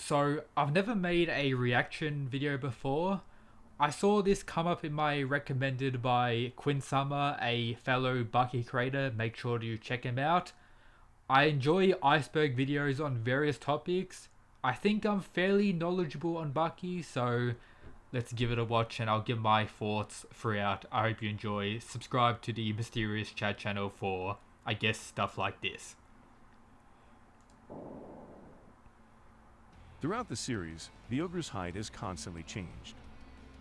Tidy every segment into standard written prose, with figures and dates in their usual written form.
So I've never made a reaction video before. I saw this come up in my recommended by Quinn Summer, a fellow Baki creator. Make sure to check him out. I enjoy iceberg videos on various topics. I think I'm fairly knowledgeable on Baki, so let's give it a watch and I'll give my thoughts throughout. I hope you enjoy. Subscribe to the Mysterious Chat channel for, I guess, stuff like this. Throughout the series, the Ogre's height has constantly changed.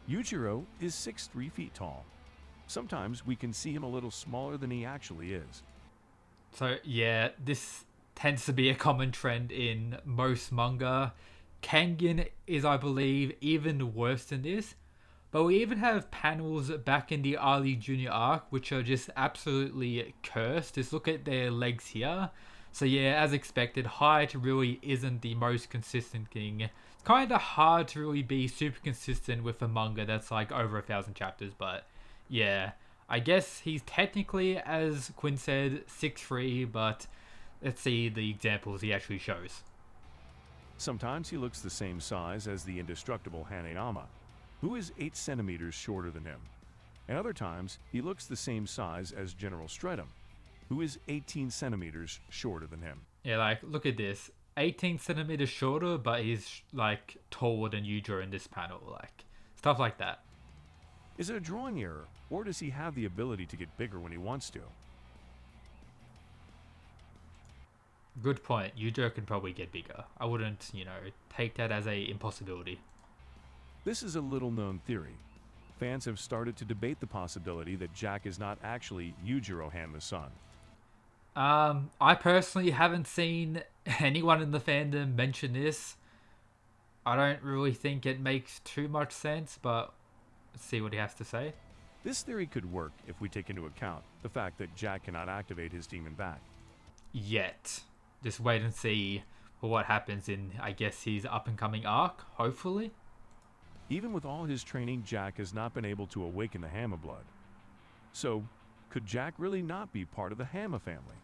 Yujiro is 6'3" feet tall. Sometimes we can see him a little smaller than he actually is. So yeah, this tends to be a common trend in most manga. Kangen is, I believe, even worse than this. But we even have panels back in the early junior arc which are just absolutely cursed. Just look at their legs here. So yeah, as expected, height really isn't the most consistent thing. It's kind of hard to really be super consistent with a manga that's like over 1,000 chapters, but yeah. I guess he's technically, as Quinn said, 6'3", but let's see the examples he actually shows. Sometimes he looks the same size as the indestructible Hanayama, who is 8 centimeters shorter than him. And other times, he looks the same size as General Stratum, who is 18 centimeters shorter than him. Yeah, like, look at this. 18 centimeters shorter, but he's, like, taller than Yujiro in this panel. Like, stuff like that. Is it a drawing error, or does he have the ability to get bigger when he wants to? Good point. Yujiro can probably get bigger. I wouldn't, take that as a impossibility. This is a little-known theory. Fans have started to debate the possibility that Jack is not actually Yuichiro Hanma's son. I personally haven't seen anyone in the fandom mention this. I don't really think it makes too much sense, but let's see what he has to say. This theory could work if we take into account the fact that Jack cannot activate his demon back. Yet. Just wait and see for what happens in, I guess, his up-and-coming arc, hopefully. Even with all his training, Jack has not been able to awaken the Hanma blood. So, could Jack really not be part of the Hanma family?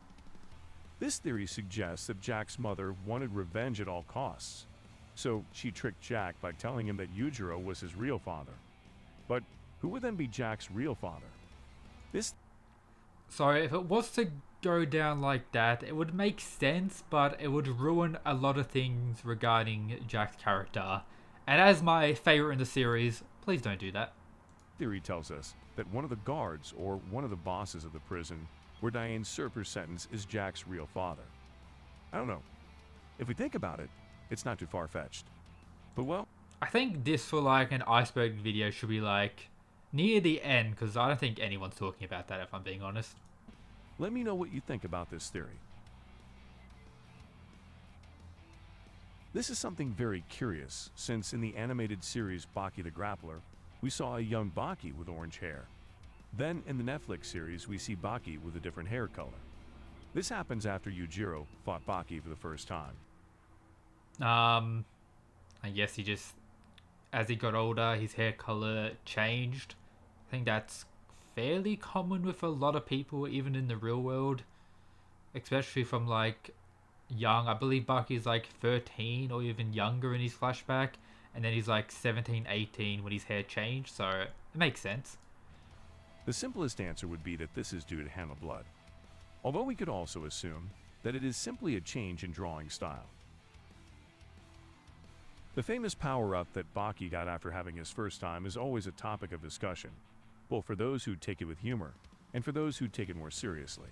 This theory suggests that Jack's mother wanted revenge at all costs. So, she tricked Jack by telling him that Yujiro was his real father. But who would then be Jack's real father? So if it was to go down like that, it would make sense, but it would ruin a lot of things regarding Jack's character. And as my favorite in the series, please don't do that. Theory tells us that one of the guards, or one of the bosses of the prison where Diane served her sentence, is Jack's real father. I don't know. If we think about it, it's not too far-fetched. But well, I think this for like an iceberg video should be like near the end, because I don't think anyone's talking about that if I'm being honest. Let me know what you think about this theory. This is something very curious, since in the animated series Baki the Grappler, we saw a young Baki with orange hair. Then in the Netflix series, we see Baki with a different hair color. This happens after Yujiro fought Baki for the first time. I guess he just, as he got older, his hair color changed. I think that's fairly common with a lot of people, even in the real world, especially from like young. I believe Baki's like 13 or even younger in his flashback, and then he's like 17, 18 when his hair changed, so it makes sense. The simplest answer would be that this is due to Hanma blood, although we could also assume that it is simply a change in drawing style. The famous power-up that Baki got after having his first time is always a topic of discussion, both for those who take it with humor and for those who take it more seriously.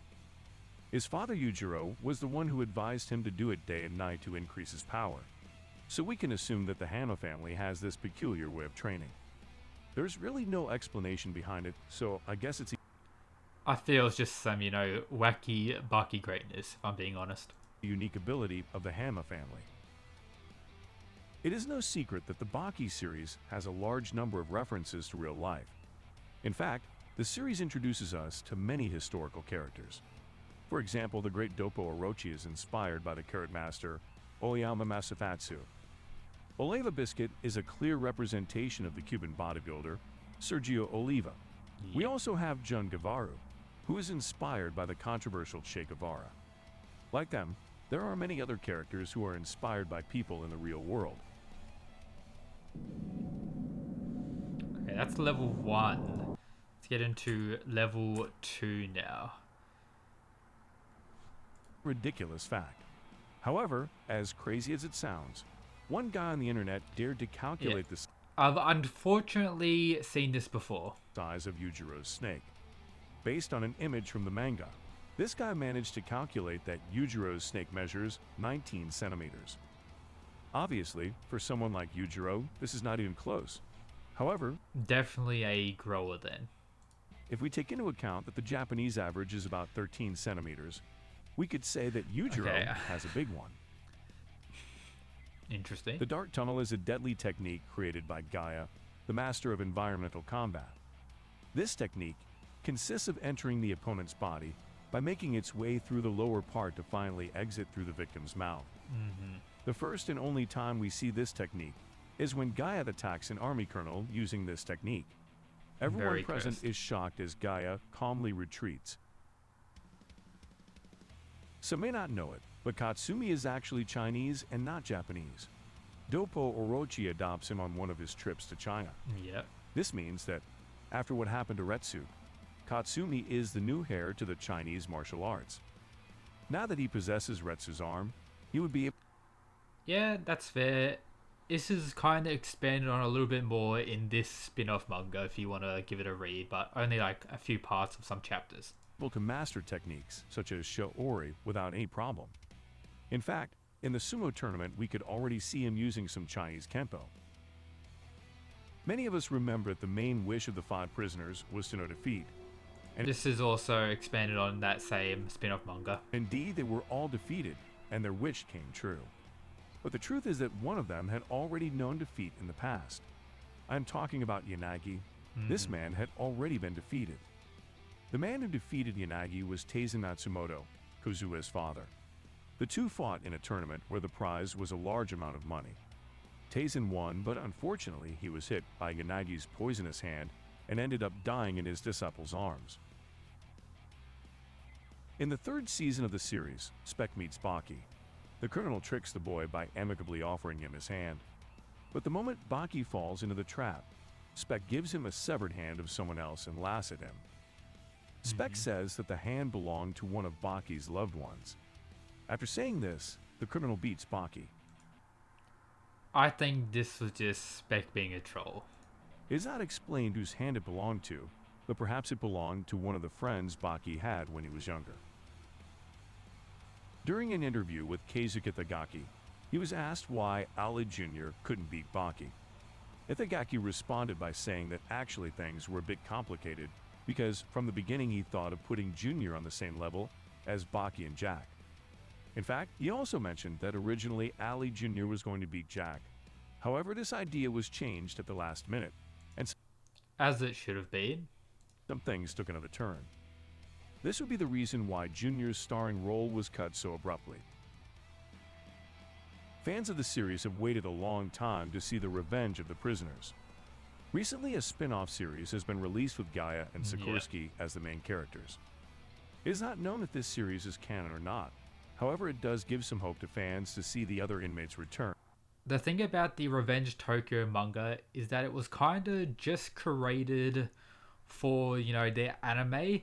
His father Yujiro was the one who advised him to do it day and night to increase his power, so we can assume that the Hanma family has this peculiar way of training. There's really no explanation behind it, so I guess it's I feel it's just some, wacky Baki greatness, if I'm being honest. a unique ability of the Hanma family. It is no secret that the Baki series has a large number of references to real life. In fact, the series introduces us to many historical characters. For example, the great Doppo Orochi is inspired by the carrot master Oyama Masafatsu. Oliva Biscuit is a clear representation of the Cuban bodybuilder Sergio Oliva. We also have Jun Guevaru, who is inspired by the controversial Che Guevara. Like them, There are many other characters who are inspired by people in the real world. Okay, that's level 1. Let's get into level 2 now. Ridiculous fact. However, as crazy as it sounds, one guy on the internet dared to calculate the I've unfortunately seen this before. size of Yujiro's snake. Based on an image from the manga, this guy managed to calculate that Yujiro's snake measures 19 centimeters. Obviously, for someone like Yujiro, this is not even close. However, Definitely a grower then. if we take into account that the Japanese average is about 13 centimeters, we could say that Yujiro has a big one. Interesting. The Dark Tunnel is a deadly technique created by Gaia, the master of environmental combat. This technique consists of entering the opponent's body by making its way through the lower part to finally exit through the victim's mouth. The first and only time we see this technique is when Gaia attacks an army colonel using this technique. Everyone Very present cursed. is shocked as Gaia calmly retreats. Some may not know it, but Katsumi is actually Chinese and not Japanese. Doppo Orochi adopts him on one of his trips to China. Yep. This means that, after what happened to Retsu, Katsumi is the new heir to the Chinese martial arts. Now that he possesses Retsu's arm, he would be able Yeah, that's fair. This is kind of expanded on a little bit more in this spin-off manga if you want to give it a read, but only like a few parts of some chapters. to master techniques such as Shoori without any problem. In fact, in the sumo tournament, we could already see him using some Chinese Kenpo. Many of us remember that the main wish of the 5 prisoners was to know defeat. And This is also expanded on that same spin-off manga. indeed, they were all defeated, and their wish came true. But the truth is that one of them had already known defeat in the past. I'm talking about Yanagi. This man had already been defeated. The man who defeated Yanagi was Taisen Matsumoto, Kozue's father. The two fought in a tournament where the prize was a large amount of money. Taisen won, but unfortunately he was hit by Yanagi's poisonous hand and ended up dying in his disciple's arms. In the 3rd season of the series, Spec meets Baki. The colonel tricks the boy by amicably offering him his hand. But the moment Baki falls into the trap, Spec gives him a severed hand of someone else and laughs at him. Spec says that the hand belonged to one of Baki's loved ones. After saying this, the criminal beats Baki. I think this was just Spec being a troll. It is not explained whose hand it belonged to, but perhaps it belonged to one of the friends Baki had when he was younger. During an interview with Keisuke Itagaki, he was asked why Ali Jr. couldn't beat Baki. Itagaki responded by saying that actually things were a bit complicated because from the beginning he thought of putting Junior on the same level as Baki and Jack. In fact, he also mentioned that originally Ali Jr. was going to beat Jack. However, this idea was changed at the last minute, and As it should have been. some things took another turn. This would be the reason why Junior's starring role was cut so abruptly. Fans of the series have waited a long time to see the revenge of the prisoners. Recently, a spin-off series has been released with Gaia and Sikorsky as the main characters. It is not known if this series is canon or not. However, it does give some hope to fans to see the other inmates return. The thing about the Revenge Tokyo manga is that it was kind of just created for, their anime.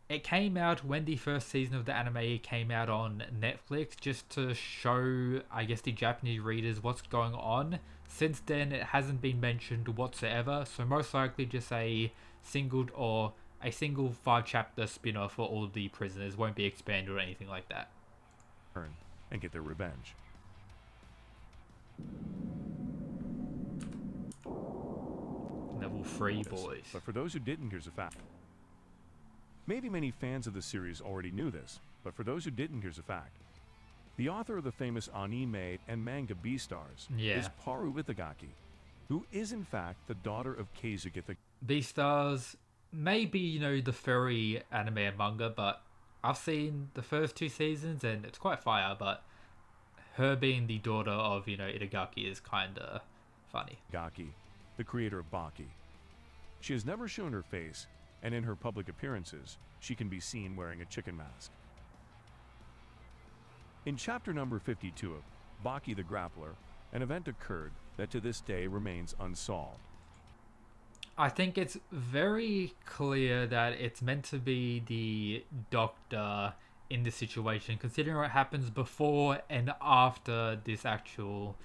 It came out when the first season of the anime came out on Netflix just to show, I guess, the Japanese readers what's going on. Since then, it hasn't been mentioned whatsoever, so most likely just a single 5-chapter spin-off for all the prisoners won't be expanded or anything like that. And get their revenge. Level 3 boys. But for those who didn't, here's a fact. Maybe many fans of the series already knew this, but for those who didn't, here's a fact. The author of the famous anime and manga Beastars is Paru Itagaki, who is in fact the daughter of Keisuke Itagaki. Beastars may be, the furry anime and manga, but I've seen the first 2 seasons and it's quite fire, but her being the daughter of, Itagaki is kinda funny. Itagaki, the creator of Baki. She has never shown her face, and in her public appearances, she can be seen wearing a chicken mask. In chapter number 52 of Baki the Grappler, an event occurred that to this day remains unsolved. I think it's very clear that it's meant to be the doctor in this situation, considering what happens before and after this actual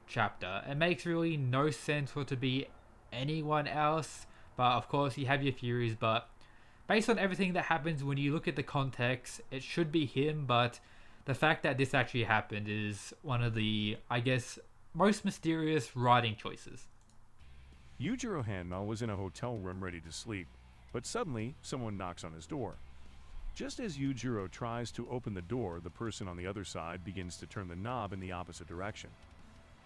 chapter. It makes really no sense for it to be anyone else, but of course you have your theories, but based on everything that happens, when you look at the context, it should be him, but the fact that this actually happened is one of the, I guess, most mysterious writing choices. Yujiro Hanma was in a hotel room ready to sleep, but suddenly someone knocks on his door. Just as Yujiro tries to open the door, the person on the other side begins to turn the knob in the opposite direction.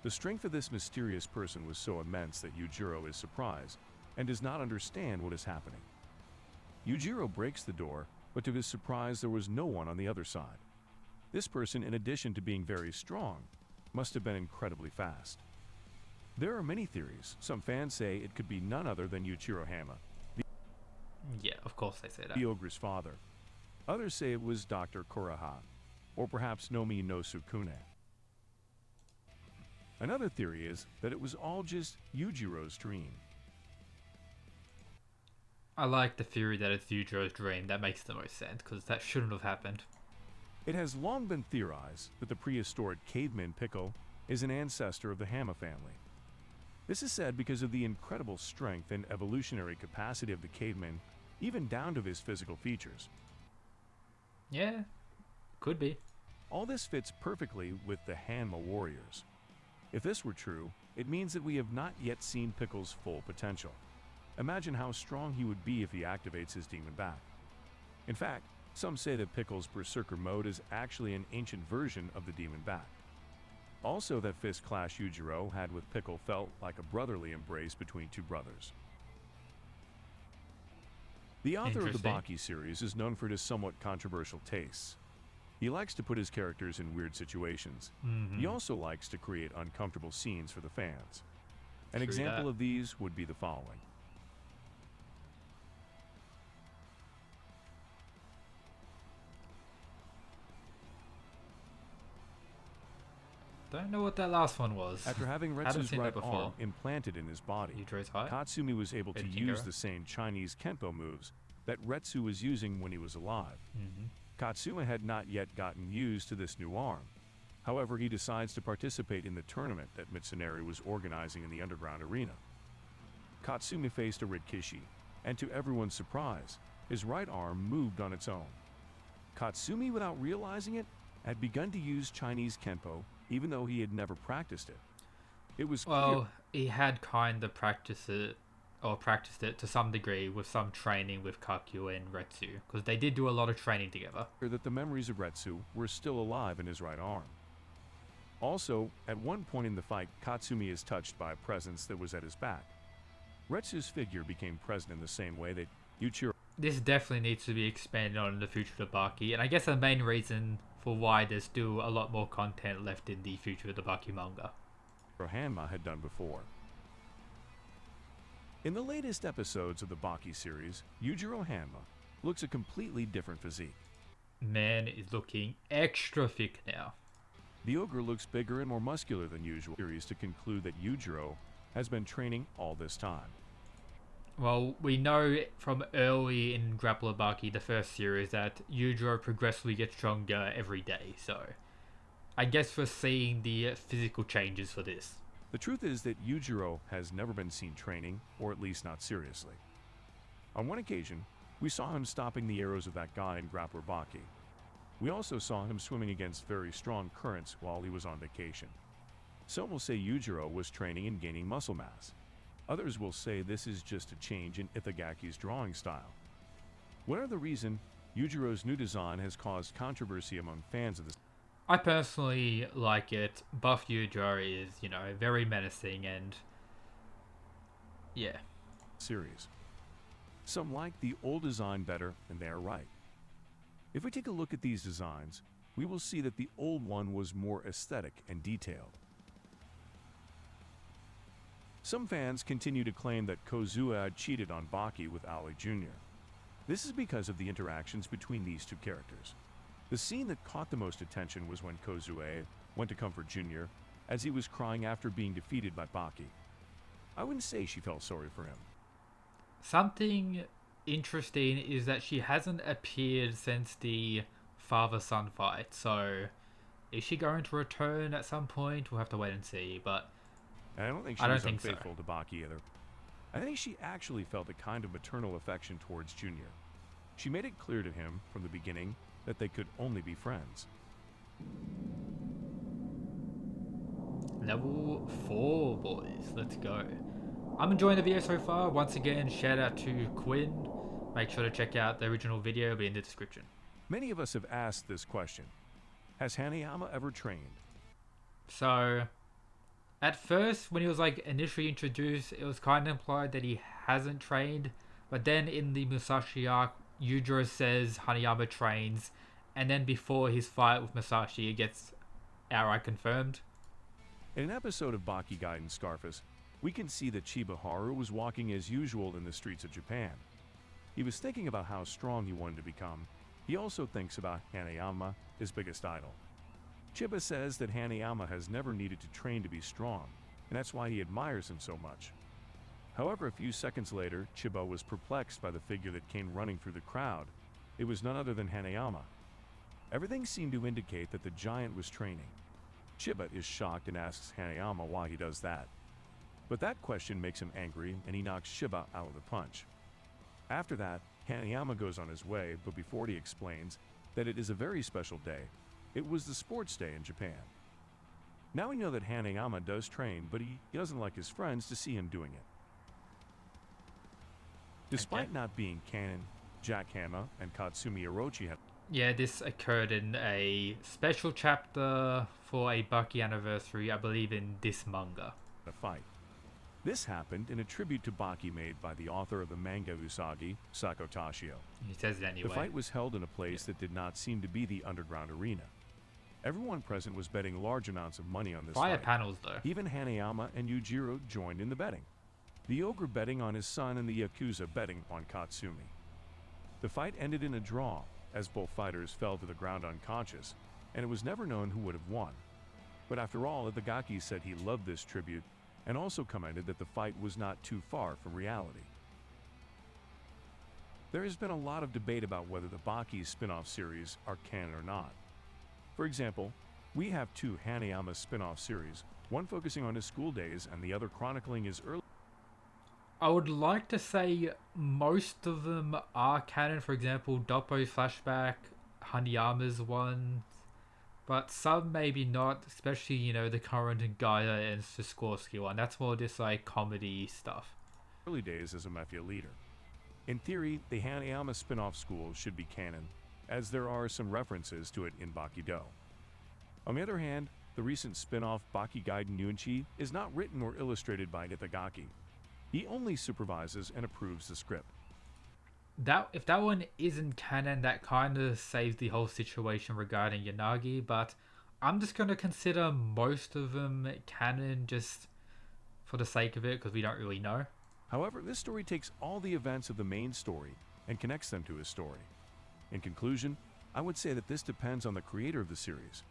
The strength of this mysterious person was so immense that Yujiro is surprised and does not understand what is happening. Yujiro breaks the door, but to his surprise there was no one on the other side. This person, in addition to being very strong, must have been incredibly fast. There are many theories. Some fans say it could be none other than Yuichiro Hanma, Yeah, of course they say that. the Ogre's father. Others say it was Dr. Koraha, or perhaps Nomi no Sukune. Another theory is that it was all just Yujiro's dream. I like the theory that it's Yujiro's dream. That makes the most sense, because that shouldn't have happened. It has long been theorized that the prehistoric caveman Pickle is an ancestor of the Hanma family. This is said because of the incredible strength and evolutionary capacity of the caveman, even down to his physical features. Yeah, could be. All this fits perfectly with the Hanma warriors. If this were true, it means that we have not yet seen Pickle's full potential. Imagine how strong he would be if he activates his demon back. In fact, some say that Pickle's berserker mode is actually an ancient version of the demon back. Also, that fist clash Yujiro had with Pickle felt like a brotherly embrace between two brothers. The author of the Baki series is known for his somewhat controversial tastes. He likes to put his characters in weird situations. He also likes to create uncomfortable scenes for the fans. An example of these would be the following. Don't know what that last one was. After having Retsu's right arm implanted in his body, Katsumi was able to use the same Chinese Kenpo moves that Retsu was using when he was alive. Katsumi had not yet gotten used to this new arm. However, he decides to participate in the tournament that Mitsunari was organizing in the underground arena. Katsumi faced a Rikishi, and to everyone's surprise, his right arm moved on its own. Katsumi, without realizing it, had begun to use Chinese Kenpo even though he had never practiced it. It was well, he had kind of practiced it to some degree with some training with Kakyu and Retsu, because they did do a lot of training together. That the memories of Retsu were still alive in his right arm. Also, at one point in the fight, Katsumi is touched by a presence that was at his back. Retsu's figure became present in the same way that Yuichiro... This definitely needs to be expanded on in the future of Baki, and I guess the main reason for why there's still a lot more content left in the future of the Baki manga. Hanma had done before. In the latest episodes of the Baki series, Yujiro Hanma looks a completely different physique. Man is looking extra thick now. The ogre looks bigger and more muscular than usual. Series to conclude that Yujiro has been training all this time. Well, we know from early in Grappler Baki, the first series, that Yujiro progressively gets stronger every day, so I guess we're seeing the physical changes for this. The truth is that Yujiro has never been seen training, or at least not seriously. On one occasion, we saw him stopping the arrows of that guy in Grappler Baki. We also saw him swimming against very strong currents while he was on vacation. Some will say Yujiro was training and gaining muscle mass. Others will say this is just a change in Itagaki's drawing style. Whatever the reason, Yujiro's new design has caused controversy among fans of this. I personally like it. Buff Yujiro is, very menacing and... yeah. Series. Some like the old design better, and they are right. If we take a look at these designs, we will see that the old one was more aesthetic and detailed. Some fans continue to claim that Kozuha cheated on Baki with Ali Jr. This is because of the interactions between these two characters. The scene that caught the most attention was when Kozue went to comfort Junior as he was crying after being defeated by Baki. I wouldn't say she felt sorry for him. Something interesting is that she hasn't appeared since the father-son fight, so is she going to return at some point? We'll have to wait and see, but And I don't think she was unfaithful to Baki either. I think she actually felt a kind of maternal affection towards Junior. She made it clear to him from the beginning that they could only be friends. Level 4, boys. Let's go. I'm enjoying the video so far. Once again, shout out to Quinn. Make sure to check out the original video, it'll be in the description. Many of us have asked this question. Has Hanayama ever trained? So, at first, when he was like initially introduced, it was kind of implied that he hasn't trained. But then in the Musashi arc, Yujiro says Hanayama trains. And then before his fight with Musashi, it gets outright confirmed. In an episode of Baki Gaiden Scarface, we can see that Chiba Haru was walking as usual in the streets of Japan. He was thinking about how strong he wanted to become. He also thinks about Hanayama, his biggest idol. Chiba says that Hanayama has never needed to train to be strong, and that's why he admires him so much. However, a few seconds later, Chiba was perplexed by the figure that came running through the crowd. It was none other than Hanayama. Everything seemed to indicate that the giant was training. Chiba is shocked and asks Hanayama why he does that. But that question makes him angry, and he knocks Chiba out with a punch. After that, Hanayama goes on his way, but before he explains that it is a very special day, it was the sports day in Japan. Now we know that Hanayama does train, but he doesn't like his friends to see him doing it. Despite not being Canon, Jack Hanma and Katsumi Orochi have... Yeah, this occurred in a special chapter for a Baki anniversary, I believe in this manga. A fight. This happened in a tribute to Baki made by the author of the manga Usagi, Sako Tashio. He says it anyway. The fight was held in a place that did not seem to be the underground arena. Everyone present was betting large amounts of money on this Fire fight. panels, though. Even Hanayama and Yujiro joined in the betting. The Ogre betting on his son and the Yakuza betting on Katsumi. The fight ended in a draw, as both fighters fell to the ground unconscious, and it was never known who would have won. But after all, Itagaki said he loved this tribute, and also commented that the fight was not too far from reality. There has been a lot of debate about whether the Baki spin-off series are canon or not. For example, we have two Hanayama spin-off series, one focusing on his school days and the other chronicling his early... I would like to say most of them are canon. For example, Doppo's flashback, Hanayama's one, but some maybe not, especially, you know, the current Gaia and Sikorsky one. That's more just like comedy stuff. Early days as a mafia leader. In theory, the Hanayama spin-off school should be canon, as there are some references to it in Bakido. On the other hand, the recent spin-off Baki Gaiden Yuichi is not written or illustrated by Itagaki. He only supervises and approves the script. If that one isn't canon, that kind of saves the whole situation regarding Yanagi, but I'm just going to consider most of them canon just for the sake of it, because we don't really know. However, this story takes all the events of the main story and connects them to his story. In conclusion, I would say that this depends on the creator of the series.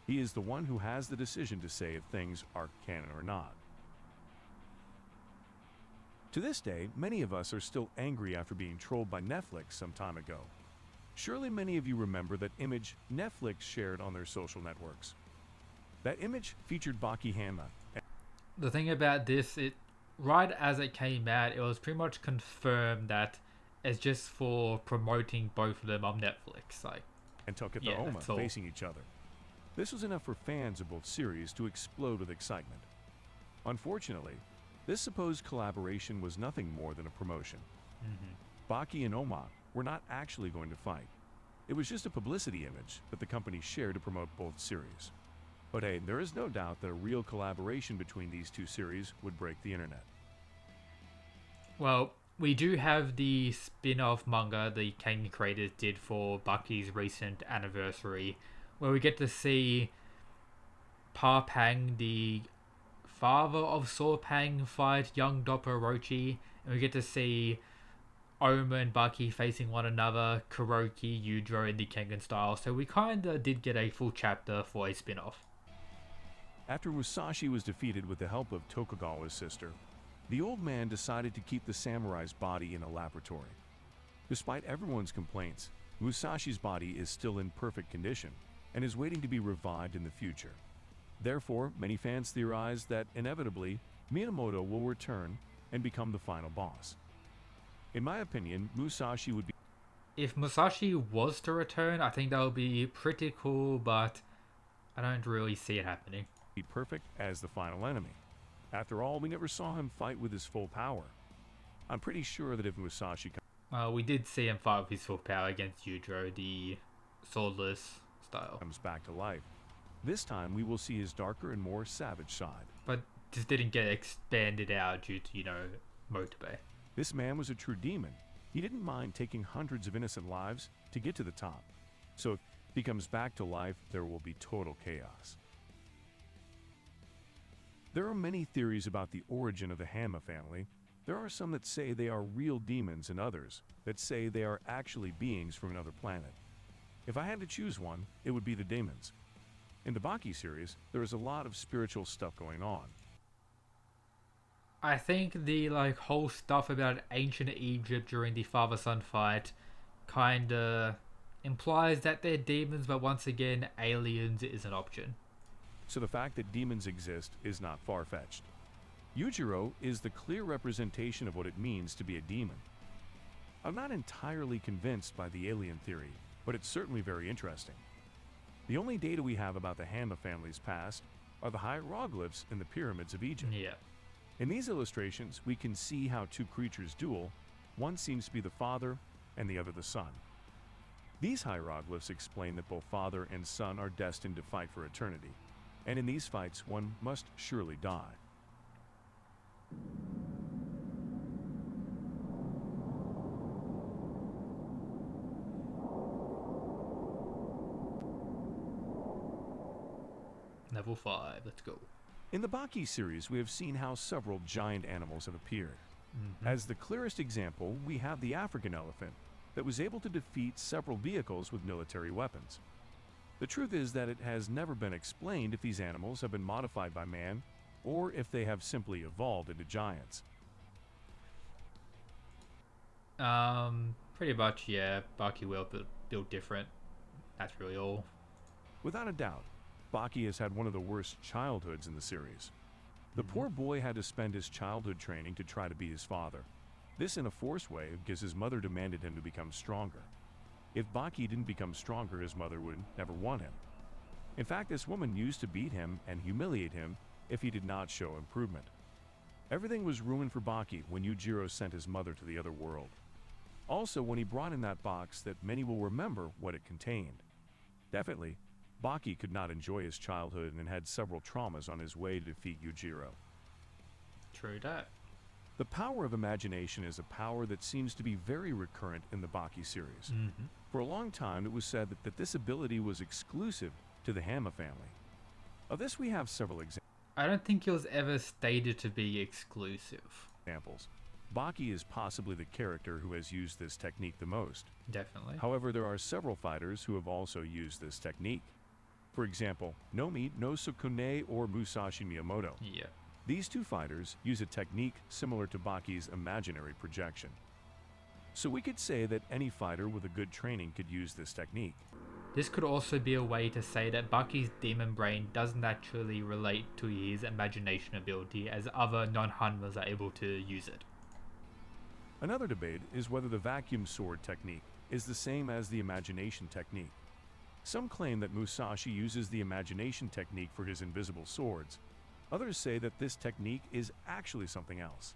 He is the one who has the decision to say if things are canon or not. To this day, many of us are still angry after being trolled by Netflix some time ago. Surely many of you remember that image Netflix shared on their social networks. That image featured Baki Hanma. The thing about this, right as it came out, it was pretty much confirmed that it's just for promoting both of them on Netflix. And Ohma facing each other. This was enough for fans of both series to explode with excitement. Unfortunately, this supposed collaboration was nothing more than a promotion. Baki and Ohma were not actually going to fight. It was just a publicity image that the company shared to promote both series. But hey, there is no doubt that a real collaboration between these two series would break the internet. Well, we do have the spin-off manga the Canon creators did for Baki's recent anniversary, where we get to see Pa Pang, the father of Saw Pang, fight young Doppo Orochi, and we get to see Ohma and Baki facing one another, Kuroki, Yujiro in the Kengan style, so we kinda did get a full chapter for a spin-off. After Musashi was defeated with the help of Tokugawa's sister, the old man decided to keep the samurai's body in a laboratory. Despite everyone's complaints, Musashi's body is still in perfect condition and is waiting to be revived in the future. Therefore, many fans theorize that inevitably, Minamoto will return and become the final boss. In my opinion, Musashi would be If Musashi was to return, I think that would be pretty cool, but I don't really see it happening. perfect as the final enemy. After all, we never saw him fight with his full power. I'm pretty sure that if Musashi We did see him fight with his full power against Yujiro, the swordless style. comes back to life, this time we will see his darker and more savage side. But just didn't get expanded out due to, Motobe. This man was a true demon. He didn't mind taking hundreds of innocent lives to get to the top. So if he comes back to life, there will be total chaos. There are many theories about the origin of the Hanma family. There are some that say they are real demons and others that say they are actually beings from another planet. If I had to choose one, it would be the demons. In the Baki series, there is a lot of spiritual stuff going on. I think the whole stuff about ancient Egypt during the father-son fight kinda implies that they're demons, but once again, aliens is an option. So the fact that demons exist is not far-fetched. Yujiro is the clear representation of what it means to be a demon. I'm not entirely convinced by the alien theory, but it's certainly very interesting. The only data we have about the Hanma family's past are the hieroglyphs in the pyramids of Egypt. Yeah. In these illustrations, we can see how two creatures duel. One seems to be the father and the other the son. These hieroglyphs explain that both father and son are destined to fight for eternity, and in these fights one must surely die. Level 5, let's go. In the Baki series, we have seen how several giant animals have appeared. As the clearest example, we have the African elephant that was able to defeat several vehicles with military weapons. The truth is that it has never been explained if these animals have been modified by man or if they have simply evolved into giants. Pretty much, yeah. Baki will built different. That's really all. Without a doubt, Baki has had one of the worst childhoods in the series. The poor boy had to spend his childhood training to try to be his father. This in a forced way because his mother demanded him to become stronger. If Baki didn't become stronger, his mother would never want him. In fact, this woman used to beat him and humiliate him if he did not show improvement. Everything was ruined for Baki when Yujiro sent his mother to the other world. Also, when he brought in that box that many will remember what it contained. Definitely, Baki could not enjoy his childhood and had several traumas on his way to defeat Yujiro. True that. The power of imagination is a power that seems to be very recurrent in the Baki series. For a long time, it was said that this ability was exclusive to the Hanma family. Of this, we have several I don't think it was ever stated to be exclusive. examples. Baki is possibly the character who has used this technique the most. Definitely. However, there are several fighters who have also used this technique. For example, Nomi no Sukune or Musashi Miyamoto. Yeah. These two fighters use a technique similar to Baki's imaginary projection. So we could say that any fighter with a good training could use this technique. This could also be a way to say that Baki's demon brain doesn't actually relate to his imagination ability, as other non-Hanmas are able to use it. Another debate is whether the vacuum sword technique is the same as the imagination technique. Some claim that Musashi uses the imagination technique for his invisible swords. Others say that this technique is actually something else.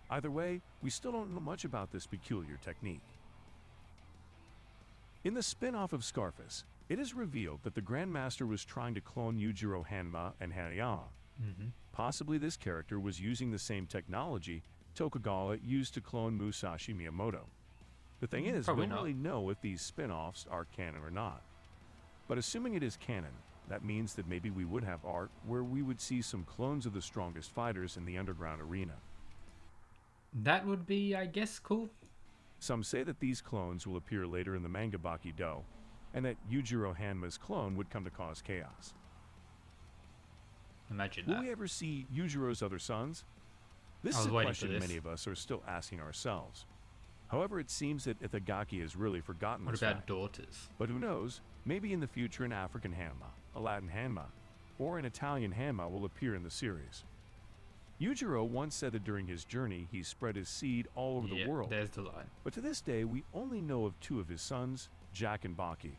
Either way, we still don't know much about this peculiar technique. In the spin-off of Scarface, it is revealed that the Grandmaster was trying to clone Yuichiro Hanma and Hanayama. Possibly this character was using the same technology Tokugawa used to clone Musashi Miyamoto. The thing is, we don't really know if these spin-offs are canon or not. But assuming it is canon, that means that maybe we would have art where we would see some clones of the strongest fighters in the underground arena. That would be, I guess, cool. Some say that these clones will appear later in the manga Baki Do, and that Yuichiro Hanma's clone would come to cause chaos. Imagine Will that. we ever see Yujiro's other sons? This I is was a waiting for question this. many of us are still asking ourselves. However, it seems that Itagaki has really forgotten What this about fact. daughters? But who knows, maybe in the future an African Hanma, a Latin Hanma, or an Italian Hanma will appear in the series. Yujiro once said that during his journey he spread his seed all over the world. There's the line. But to this day, we only know of 2 of his sons, Jack and Baki.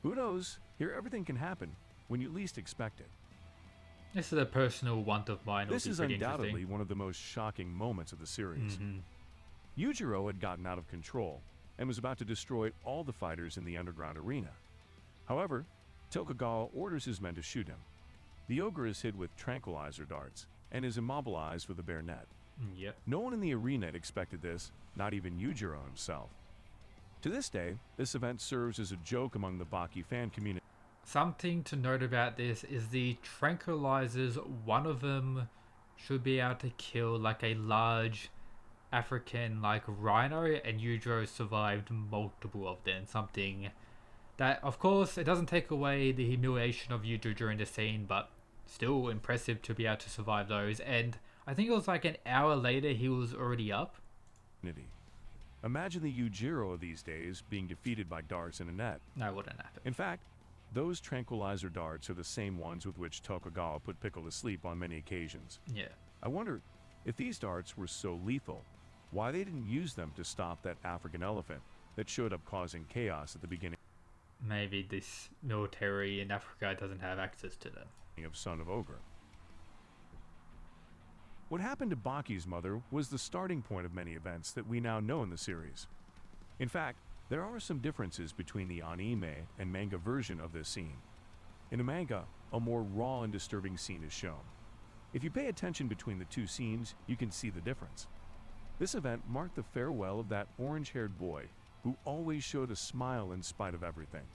Who knows, here everything can happen when you least expect it. This is a personal want of mine. This is pretty undoubtedly interesting. one of the most shocking moments of the series. Mhm. Yujiro had gotten out of control and was about to destroy all the fighters in the underground arena. However, Tokugawa orders his men to shoot him. The ogre is hit with tranquilizer darts and is immobilized with a bayonet. Yep. No one in the arena had expected this, not even Yujiro himself. To this day, this event serves as a joke among the Baki fan community. Something to note about this is the tranquilizers. One of them should be able to kill like a large African like rhino, and Yujiro survived multiple of them. Something that, of course, it doesn't take away the humiliation of Yujiro during the scene, but still impressive to be able to survive those. And I think it was like an hour later he was already up. Imagine the Yujiro of these days being defeated by darts in a net. No, it wouldn't happen. In fact, those tranquilizer darts are the same ones with which Tokugawa put Pickle to sleep on many occasions. Yeah. I wonder, if these darts were so lethal, why they didn't use them to stop that African elephant that showed up causing chaos at the beginning Maybe this military in Africa doesn't have access to them. of Son of Ogre. What happened to Baki's mother was the starting point of many events that we now know in the series. In fact, there are some differences between the anime and manga version of this scene. In a manga, a more raw and disturbing scene is shown. If you pay attention between the 2 scenes, you can see the difference. This event marked the farewell of that orange-haired boy who always showed a smile in spite of everything.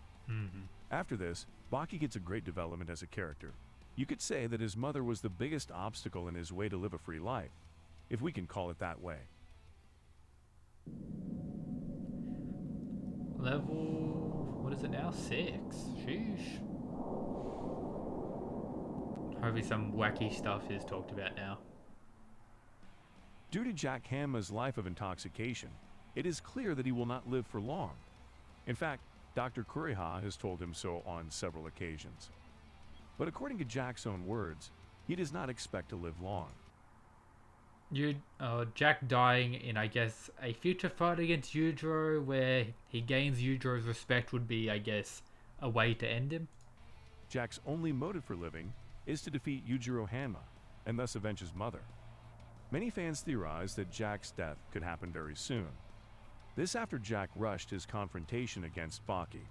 After this, Baki gets a great development as a character. You could say that his mother was the biggest obstacle in his way to live a free life, if we can call it that way. Level, what is it now? 6. Sheesh. Hopefully some wacky stuff is talked about now. Due to Jack Hanma's life of intoxication, it is clear that he will not live for long. In fact, Dr. Kuriha has told him so on several occasions. But according to Jack's own words, he does not expect to live long. Jack dying in, I guess, a future fight against Yujiro where he gains Yujiro's respect would be, I guess, a way to end him. Jack's only motive for living is to defeat Yujiro Hanma and thus avenge his mother. Many fans theorize that Jack's death could happen very soon. This after Jack rushed his confrontation against Baki.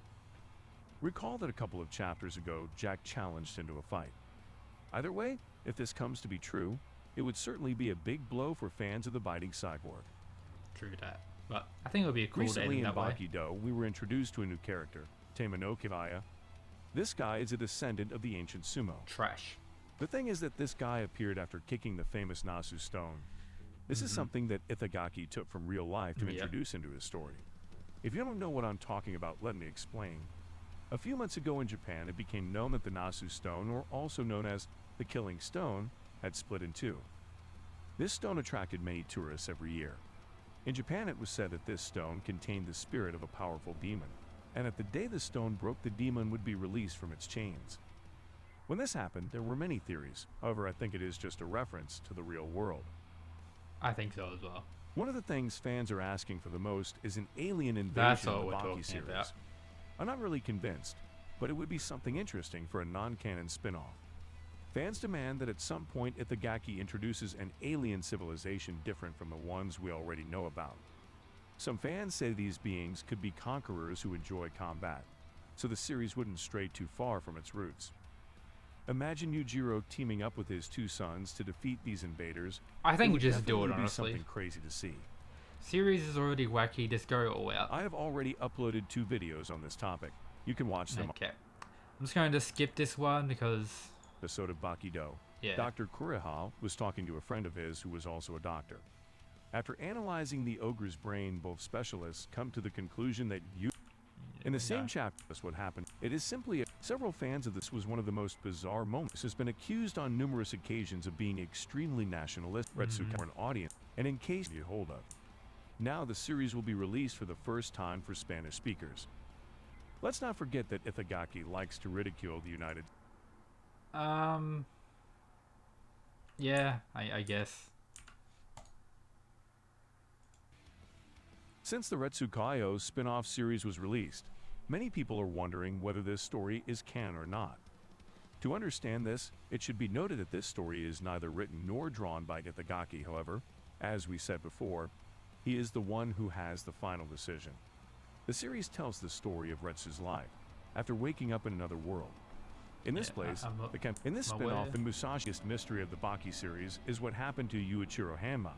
Recall that a couple of chapters ago, Jack challenged into a fight. Either way, if this comes to be true, it would certainly be a big blow for fans of the biting cyborg. True that. But I think it would be a cool Recently day in that way. Baki Do, we were introduced to a new character, Teimano Kivaya. This guy is a descendant of the ancient Sumo. Trash. The thing is that this guy appeared after kicking the famous Nasu stone. This is something that Itagaki took from real life to introduce into his story. If you don't know what I'm talking about, let me explain. A few months ago in Japan, it became known that the Nasu stone, or also known as the Killing Stone, had split in 2. This stone attracted many tourists every year. In Japan, it was said that this stone contained the spirit of a powerful demon, and that the day the stone broke, the demon would be released from its chains. When this happened, there were many theories. However, I think it is just a reference to the real world. I think so as well. One of the things fans are asking for the most is an alien That's invasion all of we're the Baki talking series. about. I'm not really convinced, but it would be something interesting for a non-canon spin-off. Fans demand that at some point Itagaki introduces an alien civilization different from the ones we already know about. Some fans say these beings could be conquerors who enjoy combat, so the series wouldn't stray too far from its roots. Imagine Yujiro teaming up with his 2 sons to defeat these invaders. I think It we would just do it, definitely be honestly. something crazy to see. Series is already wacky, just go all out. I have already uploaded 2 videos on this topic. You can watch them Okay. I'm just going to skip this one because... on episode of Baki Do. Yeah. Dr. Kuriha was talking to a friend of his who was also a doctor. After analyzing the ogre's brain, both specialists come to the conclusion that in the same chapter, that's what happened. It is simply several fans of this was one of the most bizarre moments. Has been accused on numerous occasions of being extremely nationalistic. Retsuka an audience, and in case you hold up. Now the series will be released for the first time for Spanish speakers. Let's not forget that Itagaki likes to ridicule the United. Yeah, I guess. Since the Retsukayo spin-off series was released, many people are wondering whether this story is canon or not. To understand this, it should be noted that this story is neither written nor drawn by Itagaki. However, as we said before, he is the one who has the final decision. The series tells the story of Retsu's life after waking up in another world. In this in this spin-off, the Musashiest mystery of the Baki series is what happened to Yuichiro Hanma.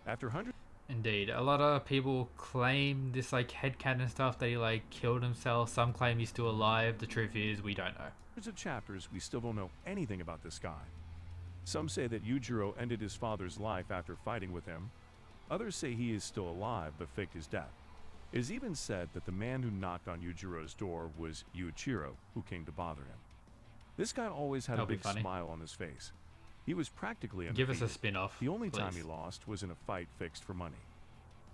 After hundreds. Indeed, a lot of people claim this like headcanon stuff that he like killed himself. Some claim he's still alive. The truth is, we don't know. Hundreds of chapters, we still don't know anything about this guy. Some say that Yujiro ended his father's life after fighting with him. Others say he is still alive but faked his death. It is even said that the man who knocked on Yujiro's door was Yuichiro, who came to bother him. This guy always had a big smile on his face. He was practically undefeated. Give us a spin-off. The only time please. he lost was in a fight fixed for money.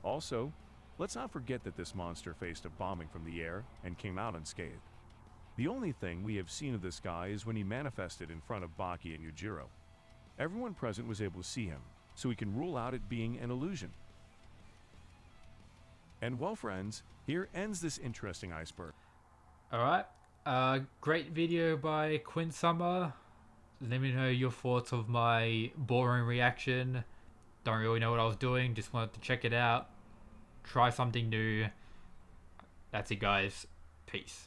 Also, let's not forget that this monster faced a bombing from the air and came out unscathed. The only thing we have seen of this guy is when he manifested in front of Baki and Yujiro. Everyone present was able to see him, so we can rule out it being an illusion. And well, friends, here ends this interesting iceberg. Alright, great video by Quinn Summer. Let me know your thoughts of my boring reaction. Don't really know what I was doing, just wanted to check it out. Try something new. That's it, guys. Peace.